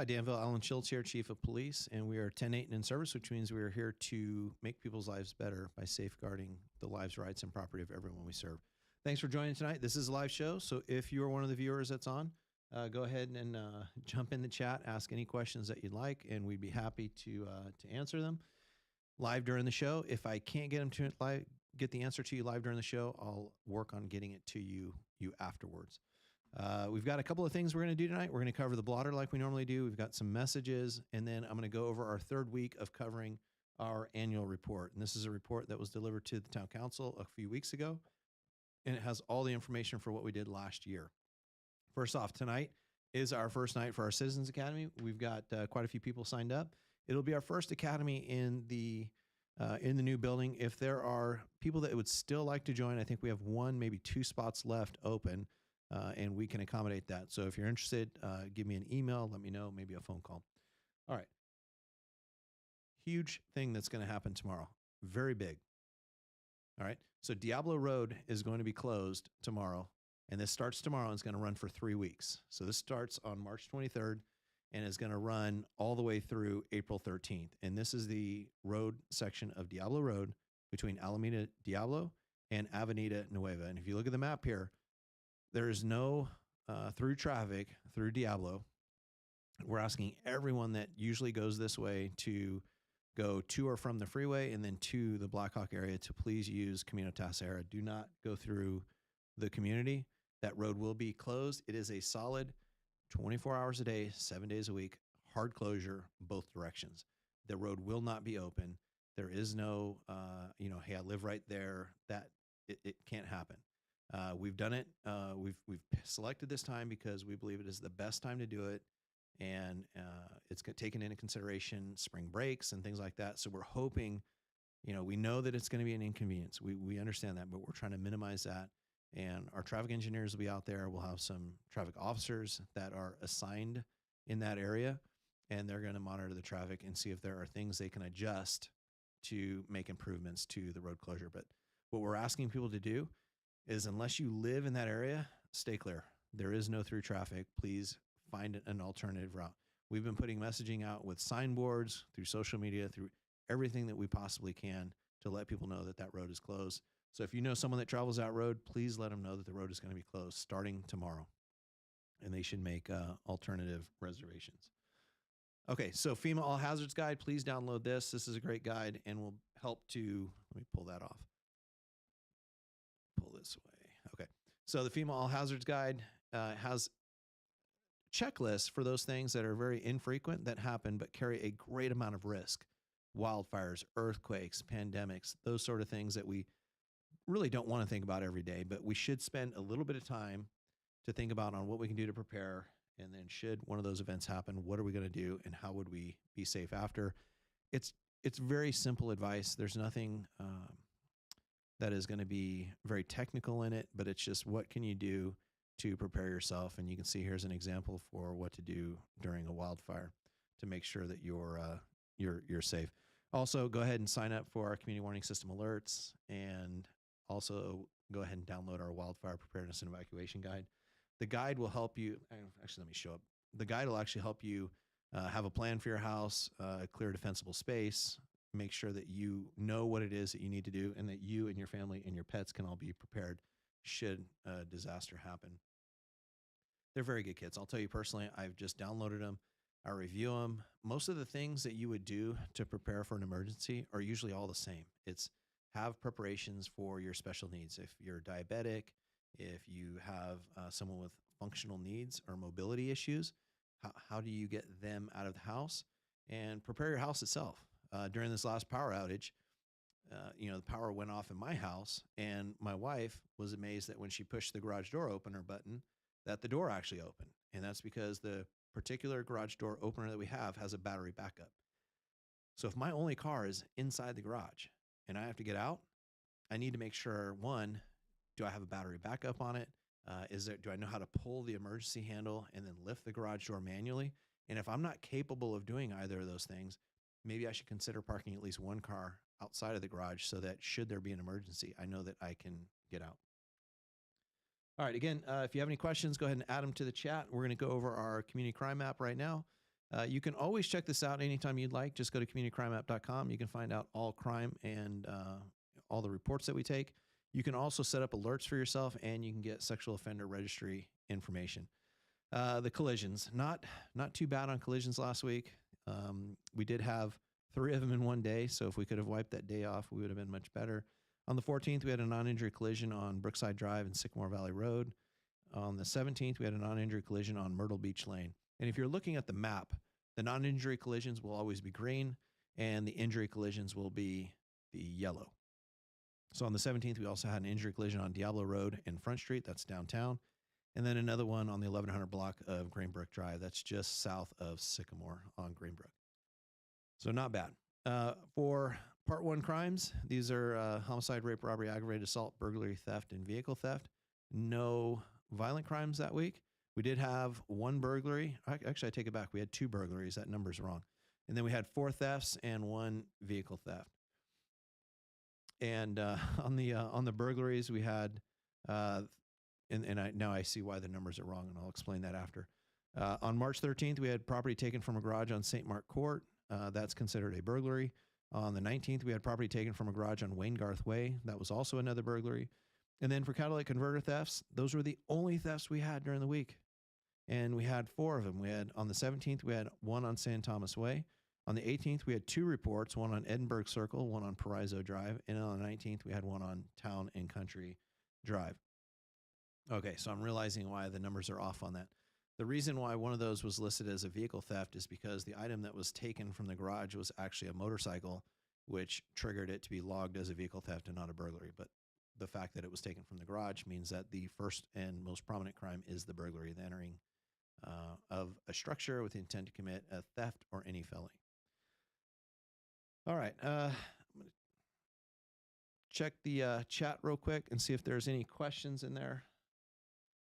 Hi, Danville. Alan Schultz here, Chief of Police, and we are 10-8 and in service, which means we are here to make people's lives better by safeguarding the lives, rights, and property of everyone we serve. Thanks for joining tonight. This is a live show, so if you are one of the viewers that's on, go ahead and jump in the chat, ask any questions that you'd like, and we'd be happy to answer them live during the show. If I can't get them to get the answer to you live during the show, I'll work on getting it to you afterwards. We've got a couple of things we're going to do tonight. We're going to cover the blotter like we normally do. We've got some messages, and then I'm going to go over our third week of covering our annual report. And this is a report that was delivered to the town council a few weeks ago, and it has all the information for what we did last year. First off, tonight is our first night for our Citizens Academy. We've got quite a few people signed up. It'll be our first academy in the new building. If there are people that would still like to join, I think we have one, maybe two spots left open, and we can accommodate that. So if you're interested, give me an email, let me know, maybe a phone call. All right. Huge thing that's going to happen tomorrow. Very big. All right. So Diablo Road is going to be closed tomorrow, and this starts tomorrow and it's going to run for 3 weeks. So this starts on March 23rd. And is going to run all the way through April 13th. And this is the road section of Diablo Road between Alameda Diablo and Avenida Nueva. And if you look at the map here, there is no through traffic through Diablo. We're asking everyone that usually goes this way to go to or from the freeway and then to the Blackhawk area to please use Camino Tasera. Do not go through the community. That road will be closed. It is a solid 24 hours a day, 7 days a week, hard closure, both directions. The road will not be open. There is no, hey, I live right there. That it can't happen. We've done it. We've selected this time because we believe it is the best time to do it, and it's taken into consideration spring breaks and things like that. So we're hoping, we know that it's going to be an inconvenience. We understand that, but we're trying to minimize that. And our traffic engineers will be out there. We'll have some traffic officers that are assigned in that area, and they're going to monitor the traffic and see if there are things they can adjust to make improvements to the road closure. But what we're asking people to do is, unless you live in that area, stay clear. There is no through traffic. Please find an alternative route. We've been putting messaging out with signboards, through social media, through everything that we possibly can to let people know that that road is closed. So if you know someone that travels that road, please let them know that the road is going to be closed starting tomorrow, and they should make alternative reservations. Okay, so FEMA All Hazards Guide, please download this. This is a great guide and will help to, let me pull that off. Pull this away. Okay, so the FEMA All Hazards Guide has checklists for those things that are very infrequent that happen but carry a great amount of risk. Wildfires, earthquakes, pandemics, those sort of things that we really don't want to think about every day, but we should spend a little bit of time to think about on what we can do to prepare. And then should one of those events happen, what are we going to do and how would we be safe after? It's very simple advice. There's nothing that is going to be very technical in it, but it's just what can you do to prepare yourself. And you can see here's an example for what to do during a wildfire to make sure that you're safe. Also, go ahead and sign up for our community warning system alerts, and also go ahead and download our wildfire preparedness and evacuation guide. The guide will help you. Actually, let me show up. The guide will actually help you have a plan for your house, clear defensible space, make sure that you know what it is that you need to do, and that you and your family and your pets can all be prepared should a disaster happen. They're very good kits. I'll tell you personally, I've just downloaded them. I review them. Most of the things that you would do to prepare for an emergency are usually all the same. It's have preparations for your special needs. If you're diabetic, if you have someone with functional needs or mobility issues, how do you get them out of the house? And prepare your house itself. During this last power outage, the power went off in my house, and my wife was amazed that when she pushed the garage door opener button, that the door actually opened. And that's because the particular garage door opener that we have has a battery backup. So if my only car is inside the garage and I have to get out, I need to make sure, one, do I have a battery backup on it? Do I know how to pull the emergency handle and then lift the garage door manually? And if I'm not capable of doing either of those things, maybe I should consider parking at least one car outside of the garage so that should there be an emergency, I know that I can get out. All right, again, if you have any questions, go ahead and add them to the chat. We're going to go over our community crime map right now. You can always check this out anytime you'd like. Just go to communitycrimeapp.com. You can find out all crime and all the reports that we take. You can also set up alerts for yourself, and you can get sexual offender registry information. The collisions, not too bad on collisions last week. We did have 3 of them in one day, so if we could have wiped that day off, we would have been much better. On the 14th, we had a non-injury collision on Brookside Drive and Sycamore Valley Road. On the 17th, we had a non-injury collision on Myrtle Beach Lane. And if you're looking at the map, the non-injury collisions will always be green, and the injury collisions will be the yellow. So on the 17th, we also had an injury collision on Diablo Road and Front Street. That's downtown. And then another one on the 1100 block of Greenbrook Drive. That's just south of Sycamore on Greenbrook. So not bad. For Part 1 crimes, these are homicide, rape, robbery, aggravated assault, burglary, theft, and vehicle theft. No violent crimes that week. We did have 1 burglary. Actually, I take it back. We had 2 burglaries. That number's wrong. And then we had 4 thefts and 1 vehicle theft. And on the burglaries, we had, now I see why the numbers are wrong, and I'll explain that after. On March 13th, we had property taken from a garage on St. Mark Court. That's considered a burglary. On the 19th, we had property taken from a garage on Wayne Garth Way. That was also another burglary. And then for catalytic converter thefts, those were the only thefts we had during the week. And we had 4 of them. We had on the 17th, we had 1 on San Thomas Way. On the 18th, we had 2 reports, 1 on Edinburgh Circle, 1 on Paraiso Drive. And on the 19th, we had 1 on Town and Country Drive. Okay, so I'm realizing why the numbers are off on that. The reason why one of those was listed as a vehicle theft is because the item that was taken from the garage was actually a motorcycle, which triggered it to be logged as a vehicle theft and not a burglary. But the fact that it was taken from the garage means that the first and most prominent crime is the burglary, the entering of a structure with the intent to commit a theft or any felony. All right, I'm going to check the chat real quick and see if there's any questions in there.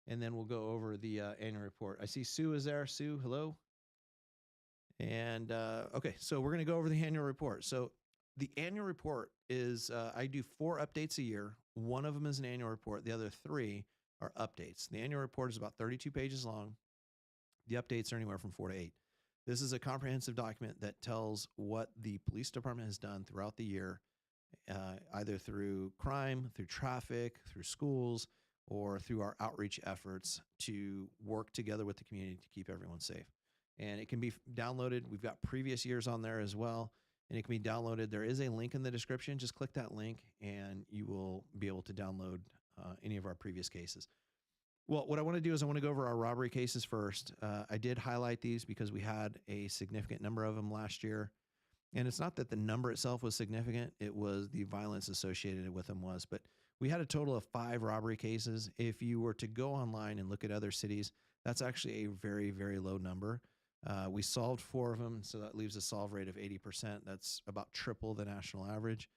And then we'll go over the annual report. I see Sue is there. Sue, hello. And okay, so we're going to go over the annual report. So the annual report is, I do 4 updates a year. 1 of them is an annual report. The other 3 are updates. The annual report is about 32 pages long. The updates are anywhere from 4 to 8. This is a comprehensive document that tells what the police department has done throughout the year, either through crime, through traffic, through schools, or through our outreach efforts to work together with the community to keep everyone safe. And it can be downloaded. We've got previous years on there as well, and it can be downloaded. There is a link in the description. Just click that link, and you will be able to download any of our previous cases. Well, what I want to do is I want to go over our robbery cases first. I did highlight these because we had a significant number of them last year. And it's not that the number itself was significant. It was the violence associated with them was. But we had a total of 5 robbery cases. If you were to go online and look at other cities, that's actually a very, very low number. We solved 4 of them, so that leaves a solve rate of 80%. That's about triple the national average.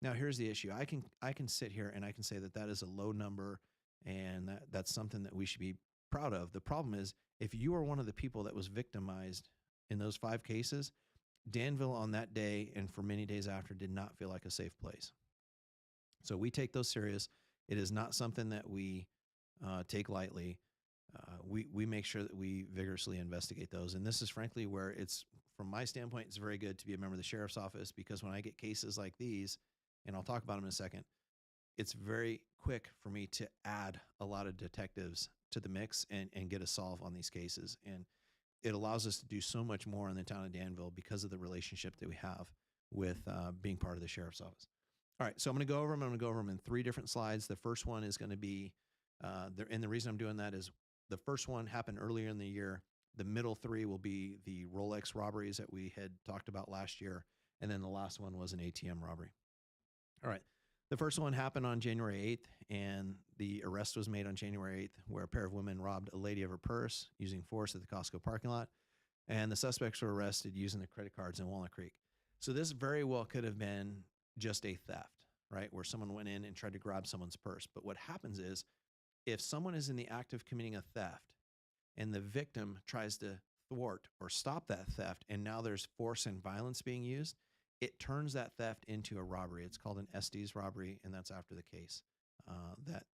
Now, here's the issue. I can sit here and I can say that that is a low number, and that's something that we should be proud of. The problem is, if you are one of the people that was victimized in those 5 cases, Danville on that day and for many days after did not feel like a safe place. So we take those serious. It is not something that we take lightly. We make sure that we vigorously investigate those. And this is frankly where it's, from my standpoint, it's very good to be a member of the sheriff's office, because when I get cases like these, and I'll talk about them in a second, it's very quick for me to add a lot of detectives to the mix and get a solve on these cases. And it allows us to do so much more in the town of Danville because of the relationship that we have with being part of the sheriff's office. All right, so I'm going to go over them. I'm going to go over them in 3 different slides. The first one is going to be, and the reason I'm doing that is the first one happened earlier in the year. The middle 3 will be the Rolex robberies that we had talked about last year. And then the last one was an ATM robbery. All right. The first one happened on January 8th, and the arrest was made on January 8th, where a pair of women robbed a lady of her purse using force at the Costco parking lot, and the suspects were arrested using the credit cards in Walnut Creek. So this very well could have been just a theft, right, where someone went in and tried to grab someone's purse. But what happens is, if someone is in the act of committing a theft and the victim tries to thwart or stop that theft, and now there's force and violence being used, it turns that theft into a robbery. It's called an Estes robbery, and that's after the case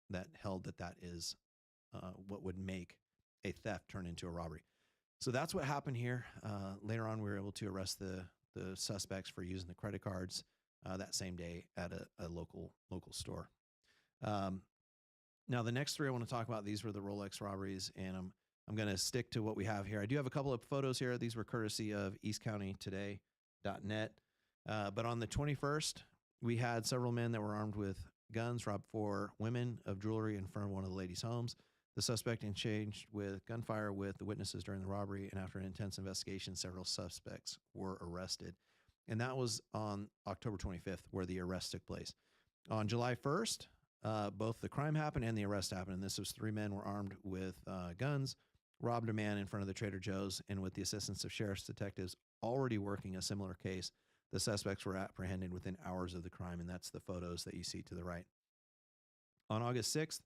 that held that is what would make a theft turn into a robbery. So that's what happened here. Later on, we were able to arrest the suspects for using the credit cards that same day at a local store. Now, the next three I want to talk about, these were the Rolex robberies, and I'm going to stick to what we have here. I do have a couple of photos here. These were courtesy of eastcountytoday.net. But on the 21st, we had several men that were armed with guns robbed 4 women of jewelry in front of one of the ladies' homes. The suspect exchanged with gunfire with the witnesses during the robbery, and after an intense investigation, several suspects were arrested. And that was on October 25th, where the arrest took place. On July 1st, both the crime happened and the arrest happened. And this was 3 men were armed with guns, robbed a man in front of the Trader Joe's, and with the assistance of sheriff's detectives already working a similar case, the suspects were apprehended within hours of the crime, and that's the photos that you see to the right. On August 6th,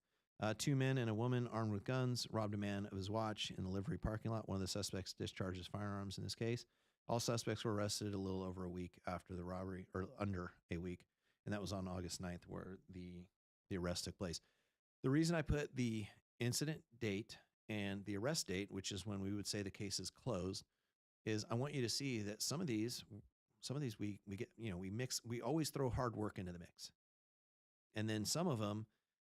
2 men and a woman armed with guns robbed a man of his watch in the livery parking lot. One of the suspects discharges firearms in this case. All suspects were arrested a little over a week after the robbery, or under a week, and that was on August 9th where the arrest took place. The reason I put the incident date and the arrest date, which is when we would say the case is closed, is I want you to see that some of these we get, we always throw hard work into the mix. And then some of them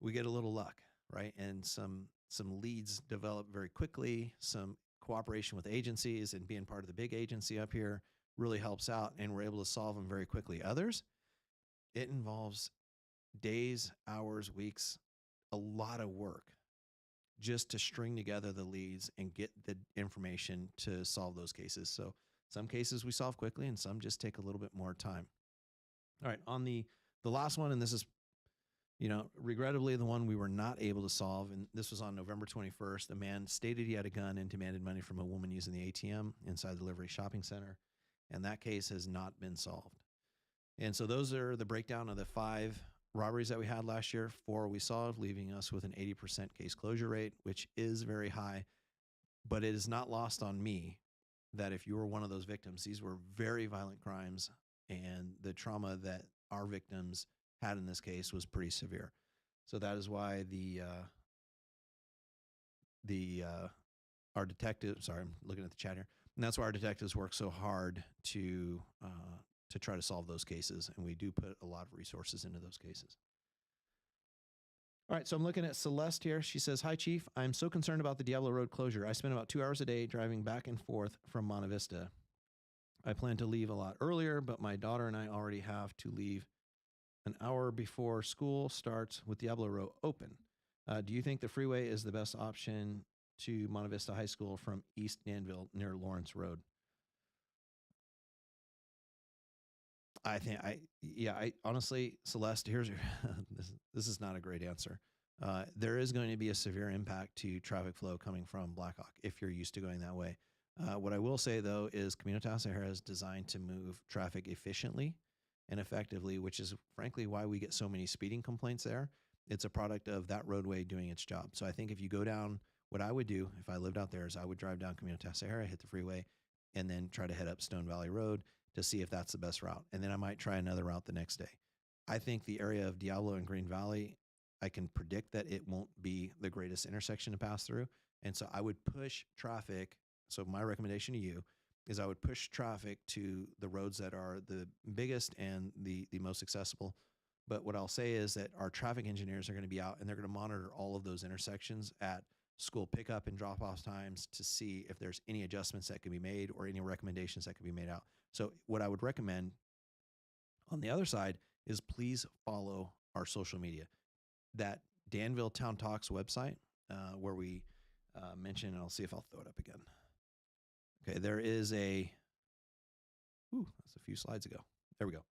we get a little luck, right? And some leads develop very quickly. Some cooperation with agencies and being part of the big agency up here really helps out, and we're able to solve them very quickly. Others, it involves days, hours, weeks, a lot of work just to string together the leads and get the information to solve those cases. So some cases we solve quickly and some just take a little bit more time. All right, on the last one, and this is, regrettably the one we were not able to solve, and this was on November 21st. A man stated he had a gun and demanded money from a woman using the ATM inside the Livery Shopping Center, and that case has not been solved. And so those are the breakdown of the 5 robberies that we had last year. 4 we solved, leaving us with an 80% case closure rate, which is very high, but it is not lost on me that if you were one of those victims, these were very violent crimes, and the trauma that our victims had in this case was pretty severe. So that is why our detectives, sorry, I'm looking at the chat here, and that's why our detectives work so hard to try to solve those cases, and we do put a lot of resources into those cases. All right, so I'm looking at Celeste here. She says, "Hi, Chief. I'm so concerned about the Diablo Road closure. I spend about 2 hours a day driving back and forth from Monte Vista. I plan to leave a lot earlier, but my daughter and I already have to leave an hour before school starts with Diablo Road open. Do you think the freeway is the best option to Monte Vista High School from East Danville near Lawrence Road?" I honestly, Celeste, here's your, this is not a great answer. There is going to be a severe impact to traffic flow coming from Blackhawk if you're used to going that way. What I will say, though, is Comunitas Sahara is designed to move traffic efficiently and effectively, which is frankly why we get so many speeding complaints there. It's a product of that roadway doing its job. So I think if you go down, what I would do if I lived out there is I would drive down Comunitas Sahara, hit the freeway, and then try to head up Stone Valley Road to see if that's the best route. And then I might try another route the next day. I think the area of Diablo and Green Valley, I can predict that it won't be the greatest intersection to pass through. And so I would push traffic. So my recommendation to you is I would push traffic to the roads that are the biggest and the most accessible. But what I'll say is that our traffic engineers are going to be out and they're going to monitor all of those intersections at school pickup and drop-off times to see if there's any adjustments that can be made or any recommendations that can be made out. So what I would recommend on the other side is please follow our social media. That Danville Town Talks website where we mentioned, and I'll see if I'll throw it up again. Okay, there is that's a few slides ago. There we go.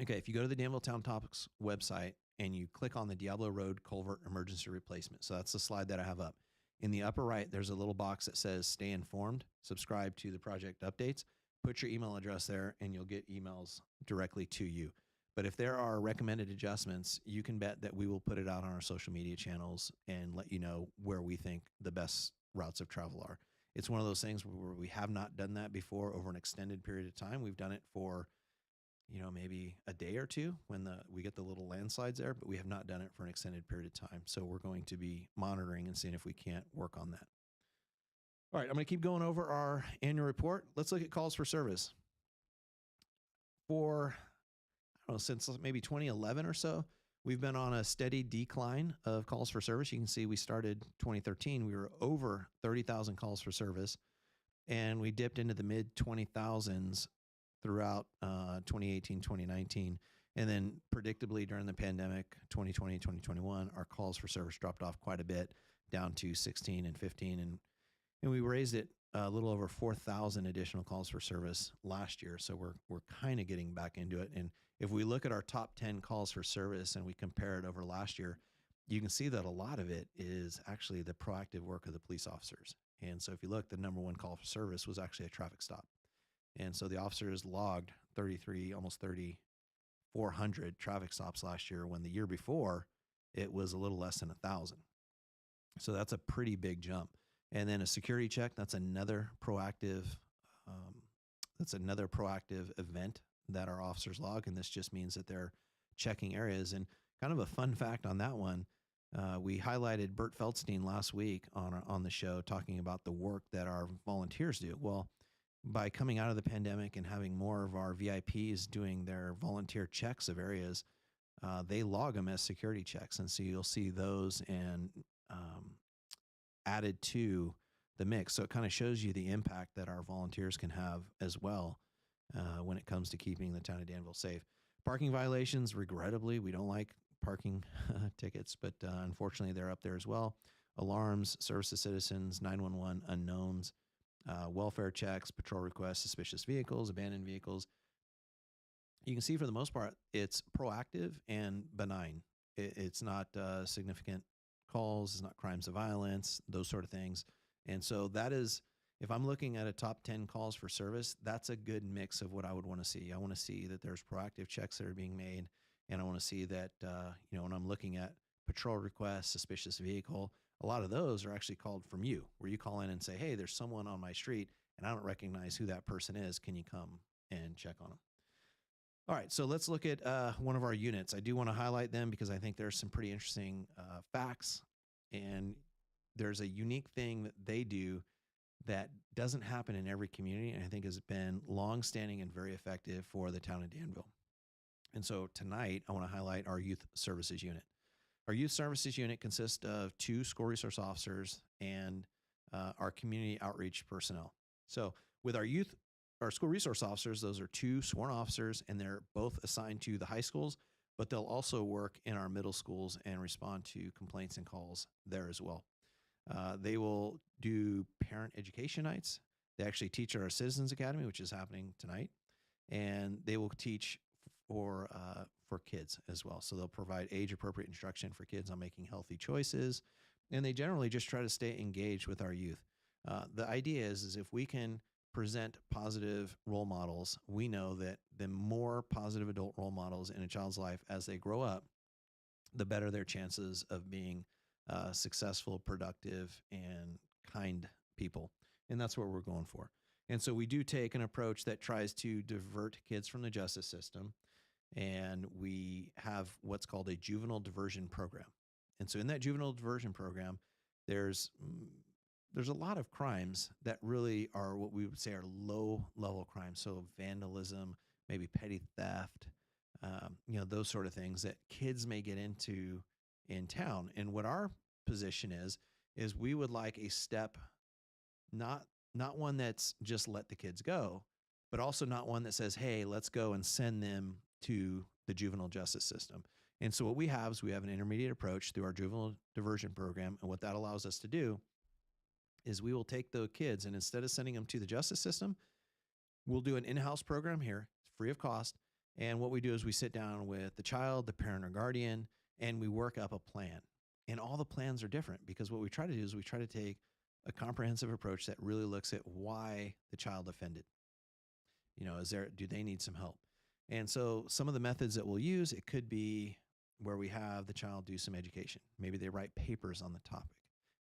Okay, if you go to the Danville Town Talks website and you click on the Diablo Road Culvert Emergency Replacement, so that's the slide that I have up. In the upper right, there's a little box that says stay informed, subscribe to the project updates. Put your email address there and you'll get emails directly to you. But if there are recommended adjustments, you can bet that we will put it out on our social media channels and let you know where we think the best routes of travel are. It's one of those things where we have not done that before over an extended period of time. We've done it for, maybe a day or two when we get the little landslides there, but we have not done it for an extended period of time. So we're going to be monitoring and seeing if we can't work on that. All right, I'm going to keep going over our annual report. Let's look at calls for service. For, I don't know, since maybe 2011 or so, we've been on a steady decline of calls for service. You can see we started 2013. We were over 30,000 calls for service, and we dipped into the mid 20,000s throughout 2018, 2019. And then predictably during the pandemic, 2020, 2021, our calls for service dropped off quite a bit, down to 16 and 15. And we raised it a little over 4,000 additional calls for service last year. So we're kind of getting back into it. And if we look at our top 10 calls for service and we compare it over last year, you can see that a lot of it is actually the proactive work of the police officers. And so if you look, the number one call for service was actually a traffic stop. And so the officers logged 33, almost 3,400 traffic stops last year, when the year before it was a little less than 1,000. So that's a pretty big jump. And then a security check, that's another proactive event that our officers log. And this just means that they're checking areas. And kind of a fun fact on that one, we highlighted Bert Feldstein last week on the show, talking about the work that our volunteers do. Well, by coming out of the pandemic and having more of our VIPs doing their volunteer checks of areas, they log them as security checks. And so you'll see those and added to the mix. So it kind of shows you the impact that our volunteers can have as well when it comes to keeping the town of Danville safe. Parking violations, regrettably, we don't like parking tickets, but unfortunately they're up there as well. Alarms, service to citizens, 911, unknowns, welfare checks, patrol requests, suspicious vehicles, abandoned vehicles. You can see for the most part, it's proactive and benign. It's not significant calls, it's not crimes of violence, those sort of things. And so that is, if I'm looking at a top 10 calls for service, that's a good mix of what I would want to see. I want to see that there's proactive checks that are being made. And I want to see that, when I'm looking at patrol requests, suspicious vehicle, a lot of those are actually called from you, where you call in and say, hey, there's someone on my street and I don't recognize who that person is. Can you come and check on them? All right, so let's look at one of our units. I do want to highlight them because I think there's some pretty interesting facts, and there's a unique thing that they do that doesn't happen in every community, and I think has been long-standing and very effective for the town of Danville. And so tonight, I want to highlight our youth services unit. Our youth services unit consists of 2 school resource officers and our community outreach personnel. So with our school resource officers, those are 2 sworn officers, and they're both assigned to the high schools, but they'll also work in our middle schools and respond to complaints and calls there as well. They will do parent education nights. They actually teach at our Citizens Academy, which is happening tonight, and they will teach for kids as well. So they'll provide age-appropriate instruction for kids on making healthy choices, and they generally just try to stay engaged with our youth. The idea is if we can present positive role models, we know that the more positive adult role models in a child's life as they grow up, the better their chances of being successful, productive, and kind people. And that's what we're going for. And so we do take an approach that tries to divert kids from the justice system. And we have what's called a juvenile diversion program. And so in that juvenile diversion program, there's a lot of crimes that really are what we would say are low-level crimes. So vandalism, maybe petty theft, those sort of things that kids may get into in town. And what our position is we would like a step, not one that's just let the kids go, but also not one that says, hey, let's go and send them to the juvenile justice system. And so what we have is we have an intermediate approach through our juvenile diversion program. And what that allows us to do is we will take the kids, and instead of sending them to the justice system, we'll do an in-house program here, free of cost. And what we do is we sit down with the child, the parent or guardian, and we work up a plan. And all the plans are different because what we try to do is we try to take a comprehensive approach that really looks at why the child offended. Do they need some help? And so some of the methods that we'll use, it could be where we have the child do some education. Maybe they write papers on the topic.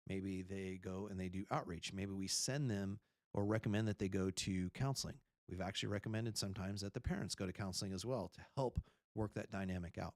Maybe they go and they do outreach. Maybe we send them or recommend that they go to counseling. We've actually recommended sometimes that the parents go to counseling as well to help work that dynamic out.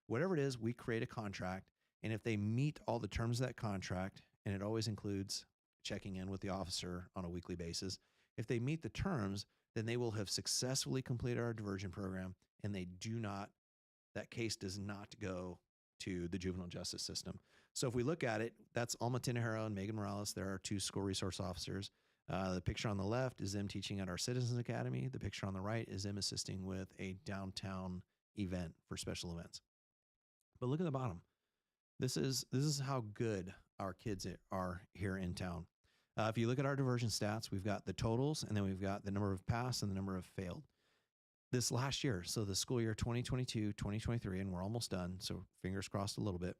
Whatever it is, we create a contract, and if they meet all the terms of that contract, and it always includes checking in with the officer on a weekly basis. If they meet the terms, then they will have successfully completed our diversion program, and that case does not go to the juvenile justice system. So if we look at it, that's Alma Tinajero and Megan Morales. There are 2 school resource officers. The picture on the left is them teaching at our Citizens Academy. The picture on the right is them assisting with a downtown event for special events. But look at the bottom. This is how good our kids are here in town. If you look at our diversion stats, we've got the totals, and then we've got the number of passed and the number of failed. This last year, so the school year 2022, 2023, and we're almost done, so fingers crossed a little bit,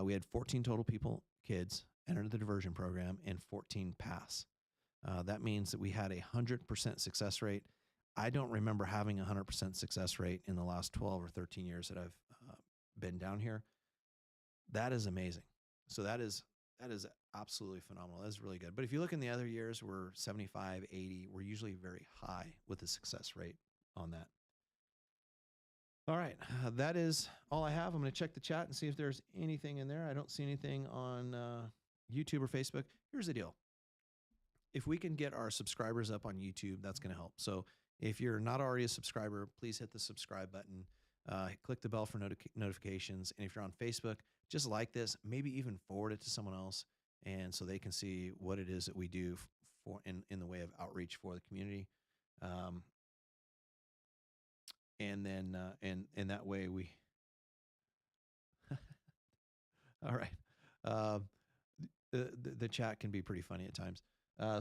we had 14 total kids enter the diversion program and 14 pass. That means that we had a 100% success rate. I don't remember having a 100% success rate in the last 12 or 13 years that I've been down here. That is amazing. So that is absolutely phenomenal. That's really good. But if you look in the other years, we're 75, 80. We're usually very high with the success rate on that. All right. That is all I have. I'm going to check the chat and see if there's anything in there. I don't see anything on YouTube or Facebook. Here's the deal. If we can get our subscribers up on YouTube, that's going to help. So if you're not already a subscriber, please hit the subscribe button. Click the bell for notifications. And if you're on Facebook, just like this, maybe even forward it to someone else, and so they can see what it is that we do in the way of outreach for the community. And then and that way we all right. The chat can be pretty funny at times.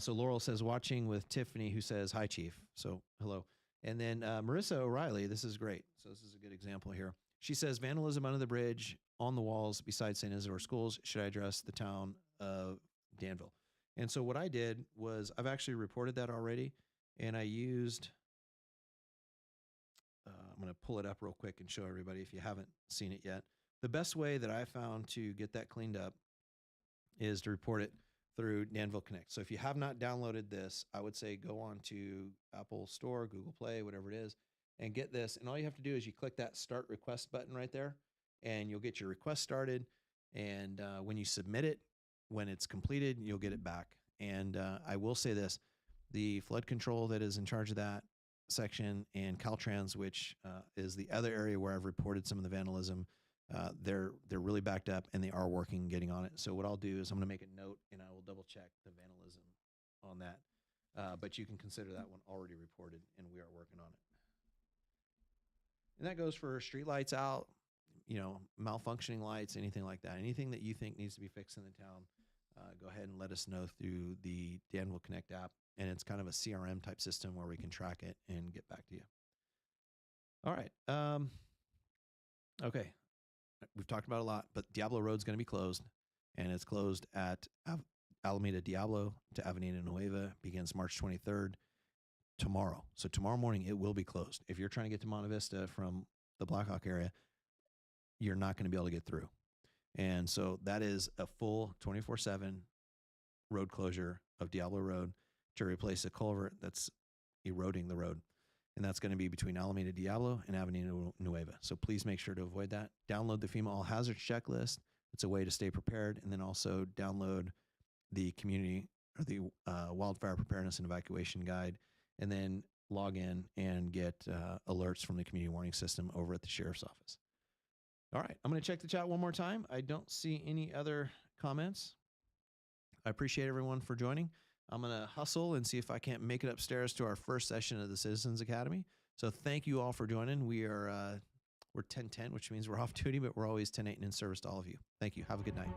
So Laurel says, watching with Tiffany, who says, hi, Chief. So hello. And then Marissa O'Reilly, this is great. So this is a good example here. She says, vandalism under the bridge, on the walls beside St. Isidore schools. Should I address the town of Danville? And so what I did was, I've actually reported that already, and I used, I'm going to pull it up real quick and show everybody if you haven't seen it yet. The best way that I found to get that cleaned up is to report it through Danville Connect. So if you have not downloaded this, I would say go on to Apple Store, Google Play, whatever it is, and get this. And all you have to do is you click that start request button right there, and you'll get your request started. And when you submit it, when it's completed, you'll get it back. And I will say this, the flood control that is in charge of that section, and Caltrans, which is the other area where I've reported some of the vandalism, they're really backed up, and they are working getting on it. So what I'll do is I'm going to make a note, and I will double check the vandalism on that. But you can consider that one already reported, and we are working on it. And that goes for street lights out, malfunctioning lights, anything like that. Anything that you think needs to be fixed in the town, go ahead and let us know through the Danville Connect app. And it's kind of a CRM type system where we can track it and get back to you. All right. Okay. We've talked about a lot, but Diablo Road's going to be closed, and it's closed at Alameda Diablo to Avenida Nueva, begins March 23rd, tomorrow. So tomorrow morning, it will be closed. If you're trying to get to Monte Vista from the Blackhawk area, you're not going to be able to get through. And so that is a full 24/7 road closure of Diablo Road to replace a culvert that's eroding the road. And that's going to be between Alameda Diablo and Avenida Nueva. So please make sure to avoid that. Download the FEMA All Hazards Checklist. It's a way to stay prepared. And then also download the community or the Wildfire Preparedness and Evacuation Guide. And then log in and get alerts from the community warning system over at the sheriff's office. All right, I'm going to check the chat one more time. I don't see any other comments. I appreciate everyone for joining. I'm going to hustle and see if I can't make it upstairs to our first session of the Citizens Academy. So thank you all for joining. We're 10:10, which means we're off duty, but we're always 10:08 and in service to all of you. Thank you. Have a good night.